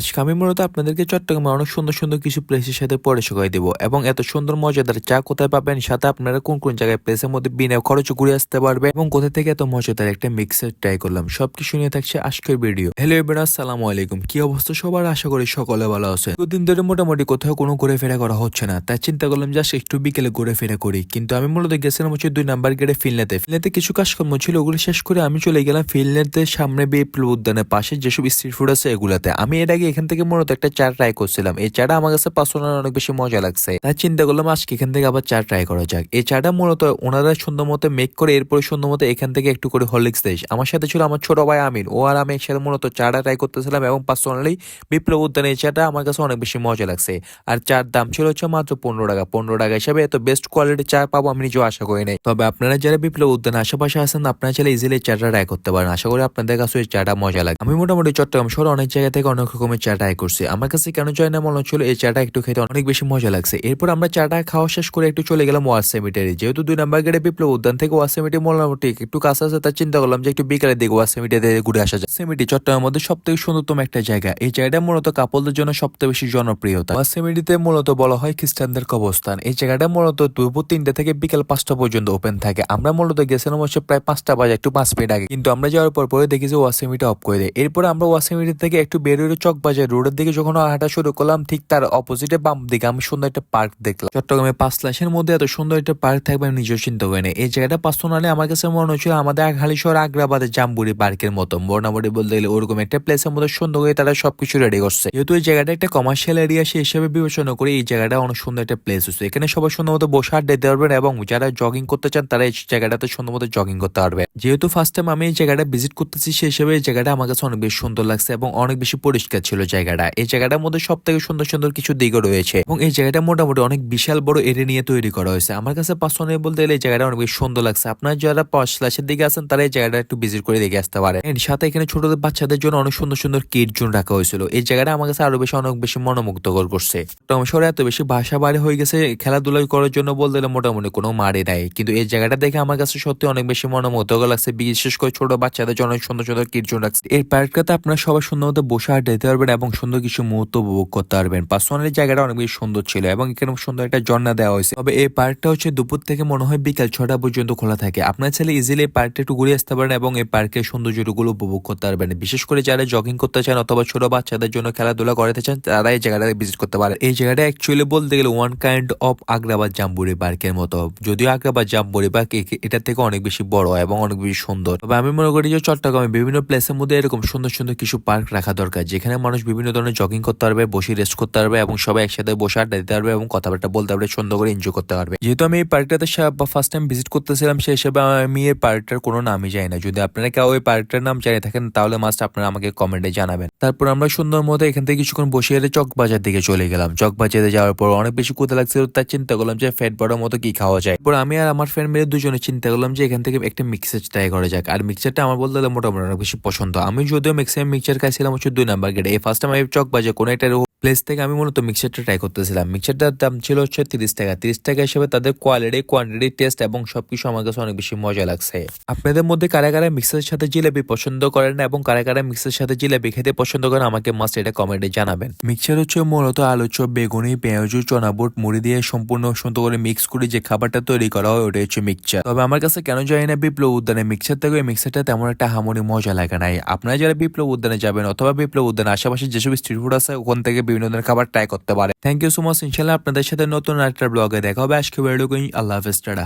আজকে আমি মূলত আপনাদেরকে চট্টগ্রামে অনেক সুন্দর সুন্দর কিছু প্লেসের সাথে পরিচয় দেব এবং এত সুন্দর মজাদার চা কোথায় পাবেন, সাথে আপনারা কোন কোন জায়গায় প্লেসের মধ্যে বিনা খরচে ঘুরে আসতে পারবে এবং কোথা থেকে এত মজাদার একটা মিক্সার ট্রাই করলাম, সবকিছু নিয়ে থাকছে আজকের ভিডিও। হ্যালো এভরিওয়ান, আসসালামু আলাইকুম। কি অবস্থা সবার? আশা করি সকলে ভালো আছে। দুদিন ধরে মোটামুটি কোথাও কোনো ঘুরে ফেরা করা হচ্ছে না, তাই চিন্তা করলাম যে একটু বিকেলে ঘুরে ফেরা করি। কিন্তু আমি মূলত গেছিলাম হচ্ছে 2 নাম্বার গেটে ফিনল্যান্ডে কিছু কাজকর্ম ছিল, ওগুলো শেষ করে আমি চলে গেলাম ফিনল্যান্ডের সামনে বিপ্লব উদ্যানের পাশে যেসব স্ট্রিট ফুড আছে এগুলাতে। আমি এর আগে এখান থেকে মূলত একটা চা ট্রাই করছিলাম, এই চাটা আমার কাছে পার্সোনাল অনেক বেশি মজা লাগছে, তাই চিন্তা করলাম আজকে এখান থেকে আবার চা ট্রাই করা যাক। এই চাটা মূলত ওনারা সুন্দর মতো মেক করে এরপরে সুন্দর মতো এখান থেকে একটু করে হরলিক্স দেয়। আমার সাথে ছিল আমার ছোট ভাই আমির, ও আর আমি একসাথে মূলত চাটা ট্রাই করতেছিলাম এবং পার্সোনালি বিপ্লব উদ্যানের এই চাটা আমার কাছে অনেক বেশি মজা লাগছে। আর চার দাম ছিল হচ্ছে মাত্র 15 টাকা। 15 টাকা হিসাবে এত বেস্ট কোয়ালিটির চা পাবো আমি নিজেও আশা করি নাই। তবে আপনারা যারা বিপ্লব উদ্যানের আশেপাশে আছেন আপনারা চাইলে ইজিলি চাটা ট্রাই করতে পারেন, আশা করি আপনাদের কাছে এই চাটা মজা লাগে। আমি মোটামুটি চট্টগ্রাম শহরে অনেক জায়গা থেকে অনেক রকমের চা ট্রাই করছি, আমার কাছে কেন চাই না মনে হচ্ছিল এই চাটা একটু খেতে অনেক বেশি মজা লাগছে। এরপর আমরা চাটা খাওয়া শেষ করে একটু চলে গেলাম ওয়ার সেমিটারি, যেহেতু 2 নাম্বার গেটে বিপ্লব উদ্যান থেকে ওয়ার সেমিটারি মোটামুটি একটু কাছে আছে, তার চিন্তা করলাম যে একটু বিকালের দিকে ওয়ার সেমিটারিতে ঘুরে আসা যায়। সেমিটি চট্টগ্রামের মধ্যে সব থেকে সুন্দরতম একটা জায়গা, এই জায়গাটা মূলত কাপলদের জন্য সবথেকে বেশি জনপ্রিয়তা। ওয়ার সেমিটিতে মূলত বলা হয় খ্রিস্টানদের কবরস্থান। এই জায়গাটা মূলত দুপুর 3টা থেকে বিকাল 5টা পর্যন্ত ওপেন থাকে। আমরা মূলত গেছিলাম হচ্ছে প্রায় 5টা বাজে একটু 5 মিনিট আগে, কিন্তু আমরা যাওয়ার পর পরে দেখি যে ওয়ার সেমিটি অফ করে দেয়। এরপর আমরা ওয়ার সেমিটি থেকে একটু বেরোয় চকবাজার রোডের দিকে যখন হাঁটা শুরু করলাম, ঠিক তার অপোজিটে বাম দিকে আমি সুন্দর একটা পার্ক দেখলাম। চট্টগ্রামে 5 লাখের মধ্যে এত সুন্দর একটা পার্ক থাকবে আমি নিজেও চিন্তা করি না। এই জায়গাটা পার্সোনালি আমার কাছে মনে হচ্ছিল আমাদের হালিশহর আগ্রাবাদের জাম্বুরি পার্কের মতো, মোটামুটি বলতে গেলে ওরকম একটা প্লেসের মধ্যে সুন্দর করে তারা সবকিছু রেডি করছে। যেহেতু এই জায়গাটা একটা কমার্শিয়াল এরিয়া সে হিসেবে বিবেচনা করে এই জায়গাটা অনেক সুন্দর একটা প্লেস হচ্ছে। এখানে সবাই সুন্দর মতো বসে আড্ডা দিতে পারবেন এবং যারা জগিং করতে চান তারা এই জায়গাটাতে সুন্দর মতো জগিং করতে পারবে। যেহেতু ফার্স্ট টাইম আমি এই জায়গাটা ভিজিট করতেছি সেই হিসেবে এই জায়গাটা আমার কাছে অনেক বেশি সুন্দর লাগছে এবং অনেক বেশি পরিষ্কার ছিল জায়গাটা। এই জায়গাটার মধ্যে সব থেকে সুন্দর সুন্দর কিছু দিকও রয়েছে এবং এই জায়গাটা মোটামুটি অনেক বিশাল বড় এরিয়া নিয়ে তৈরি করা হয়েছে। আমার কাছে পার্সোনালি বলতে গেলে এই জায়গাটা অনেক বেশি সুন্দর লাগছে। আপনারা যারা পশ্চিমের দিকে আছেন তারা এই জায়গাটা একটু ভিজিট করে দেখে আসতে পারে। সাথে এখানে ছোটদের বাচ্চাদের জন্য অনেক সুন্দর সুন্দর কিড জোন রাখা হয়েছিল। এই জায়গাটা আমার কাছে আরো বেশি অনেক বেশি মনোমুগ্ধকর করছে। শহরে এত বেশি বাসা বাড়ি হয়ে গেছে, খেলাধুলা করার জন্য বলতে গেলে মোটামুটি কোনো মারে নাই, কিন্তু এই জায়গাটা দেখে আমার কাছে সত্যি অনেক বেশি মনোমুগ্ধকর লাগছে। বিশেষ করে ছোট বাচ্চাদের জন্য অনেক সুন্দর সুন্দর কিড জোন রাখছে। এই পার্কটাতে আপনারা সবাই সুন্দর মতো বসে আড্ডা দিতে পারবেন এবং সুন্দর কিছু মুহূর্ত উপভোগ করতে পারবেন। পার্সোনালি জায়গাটা অনেক বেশি সুন্দর ছিল এবং এখানে সুন্দর একটা ঝর্ণা দেওয়া হয়েছে। তবে এই পার্কটা হচ্ছে দুপুর থেকে মনে হয় বিকাল 6টা পর্যন্ত খোলা থাকে। আপনার ছেলে ইজিলি এই পার্কটা একটু ঘুরে আসতে পারেন এবং এই পার্কের সৌন্দর্যগুলো উপভোগ করতে পারবেন। বিশেষ করে যারা জগিং করতে চান অথবা ছোট বাচ্চাদের জন্য খেলাধুলা করতে চান তারা এই জায়গাটা ভিজিট করতে পারে। এই জায়গাটা অ্যাকচুয়ালি বলতে গেলে one kind of Agrabad jamboree পার্কের মতো, যদিও আগ্রাবাদ জাম্বুরি পার্ক এটা থেকে অনেক বেশি বড় এবং অনেক বেশি সুন্দর। তবে আমি মনে করি যে চট্টগ্রামে বিভিন্ন প্লেসের মধ্যে এরকম সুন্দর সুন্দর কিছু পার্ক রাখা দরকার, যেখানে মানুষ বিভিন্ন ধরনের জগিং করতে পারবে, বসে রেস্ট করতে পারবে এবং সবাই একসাথে বসে আড্ডা দিতে পারবে এবং কথাবার্তা বলতে পারবে, সুন্দর করে এনজয় করতে পারবে। যেহেতু আমি এই পার্কটাতে ফার্স্ট টাইম ভিজিট করতেছিলাম সেই হিসেবে আমি এই পার্কটার কোনো নামই জানি না। যদি আপনারা কেউ ওই পার্কটার নাম জানিয়ে থাকেন তাহলে মাস্ট আপনারা আমাকে কমেন্টে জানাবেন। তারপর আমরা সুন্দর মতো এখান থেকে কিছুক্ষণ বসে এলে চকবাজার দিকে চলে গেলাম। চকবাজারে যাওয়ার পর অনেক বেশি ক্ষুধা লাগছিল, তাই চিন্তা করলাম যে ফ্যাট বড়ার মতো কি খাওয়া যায়। এরপর আমি আর আমার ফ্রেন্ড মিলে দুজনে চিন্তা করলাম যে এখান থেকে একটা মিক্সার ট্রাই করা যাক। আর মিক্সারটা আমার বলতে গেলে মোটামুটি অনেক বেশি পছন্দ। আমি যদিও ম্যাক্সিমাম মিক্সার খাইছিলাম হচ্ছে 2 নাম্বার গেটে। এই ফার্স্ট টাইম আমি চকবাজার কোনো একটা প্লেস থেকে আমি মূলত মিক্সারটা ট্রাই করতেছিলাম। মিক্সারটার দাম ছিল হচ্ছে 30 টাকা। 30 টাকা হিসেবে তাদের কোয়ালিটি, কোয়ান্টিটি, টেস্ট এবং সবকিছু আমার কাছে অনেক বেশি মজা লাগছে। আপনাদের মধ্যে কারা কারা মিক্সারের সাথে জিলাপি পছন্দ করেন এবং কারা কারা মিক্সারের সাথে জিলাপি খেতে পছন্দ করেন আমাকে মাস্ট এটা কমেন্টে জানাবেন। মিক্সার হচ্ছে মূলত আলু চপ, বেগুনি, পেঁয়াজু, চনা বুট, মুড়ি দিয়ে সম্পূর্ণ সুন্দর করে মিক্স করে যে খাবারটা তৈরি করা হয় ওটা হচ্ছে মিক্সচার। তবে আমার কাছে কেন জানি না বিপ্লব উদ্যানে মিক্সার থেকে ওই মিক্সারটা তেমন একটা হামনি মজা লাগে নাই। আপনারা যারা বিপ্লব উদ্যানে যাবেন অথবা বিপ্লব উদ্যানের আশেপাশে যেসব স্ট্রিট ফুড আছে ওখান থেকে বিভিন্ন ধরনের খাবার ট্রাই করতে পারে। Thank you so much. ইনশাল্লাহ আপনাদের সাথে নতুন একটা ব্লগে দেখা হবে। আজকে ভিডিও করি। আল্লাহ হাফেজ, টাটা।